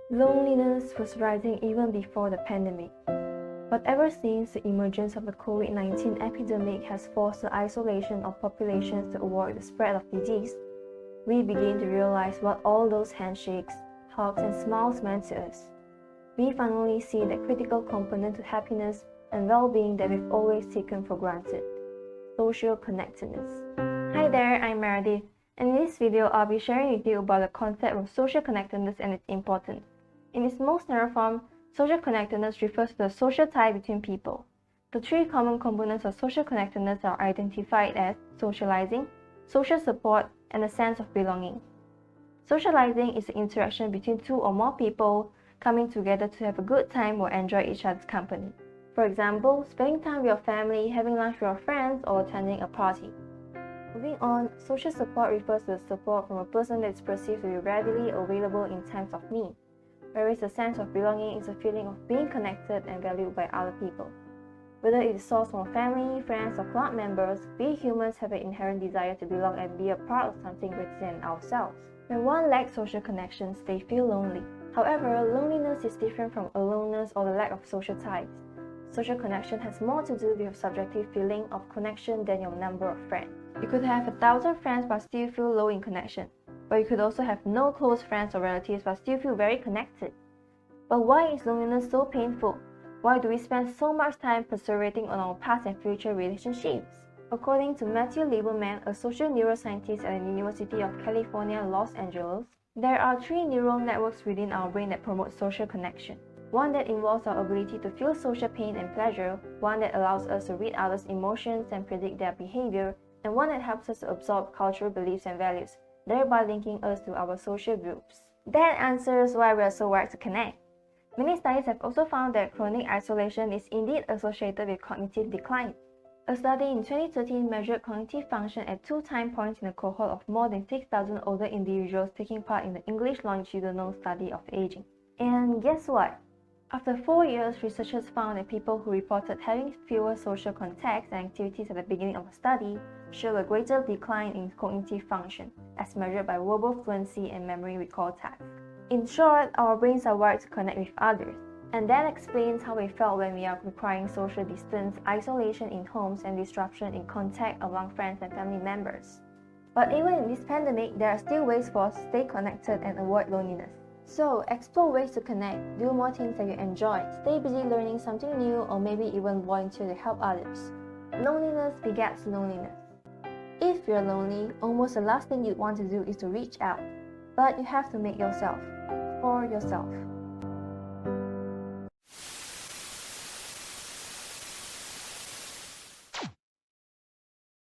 Loneliness was rising even before the pandemic. But ever since the emergence of the COVID-19 epidemic has forced the isolation of populations to avoid the spread of disease, we begin to realize what all those handshakes, hugs, and smiles meant to us. We finally see the critical component to happiness and well-being that we've always taken for granted: social connectedness. Hi there, I'm Meredith, and in this video I'll be sharing with you about the concept of social connectedness and its importance. In its most narrow form, social connectedness refers to the social tie between people. The three common components of social connectedness are identified as socializing, social support, and a sense of belonging. Socializing is the interaction between two or more people coming together to have a good time or enjoy each other's company. For example, spending time with your family, having lunch with your friends, or attending a party. Moving on, social support refers to the support from a person that is perceived to be readily available in times of need, whereas a sense of belonging is a feeling of being connected and valued by other people. Whether it is sourced from family, friends, or club members, we humans have an inherent desire to belong and be a part of something greater than ourselves. When one lacks social connections, they feel lonely. However, loneliness is different from aloneness or the lack of social ties. Social connection has more to do with a subjective feeling of connection than your number of friends. You could have 1,000 friends but still feel low in connection. But you could also have no close friends or relatives but still feel very connected. But why is loneliness so painful? Why do we spend so much time perseverating on our past and future relationships? According to Matthew Lieberman, a social neuroscientist at the University of California, Los Angeles, there are 3 neural networks within our brain that promote social connection. One that involves our ability to feel social pain and pleasure, one that allows us to read others' emotions and predict their behavior, and one that helps us to absorb cultural beliefs and values, thereby linking us to our social groups. That answers why we are so wired to connect. Many studies have also found that chronic isolation is indeed associated with cognitive decline. A study in 2013 measured cognitive function at 2 time points in a cohort of more than 6,000 older individuals taking part in the English longitudinal study of aging. And guess what? After 4 years, researchers found that people who reported having fewer social contacts and activities at the beginning of the study showed a greater decline in cognitive function, as measured by verbal fluency and memory recall tasks. In short, our brains are wired to connect with others, and that explains how we felt when we are requiring social distance, isolation in homes, and disruption in contact among friends and family members. But even in this pandemic, there are still ways for us to stay connected and avoid loneliness. So, explore ways to connect, do more things that you enjoy, stay busy learning something new, or maybe even volunteer to help others. Loneliness begets loneliness. If you're lonely, almost the last thing you'd want to do is to reach out. But you have to make yourself, for yourself.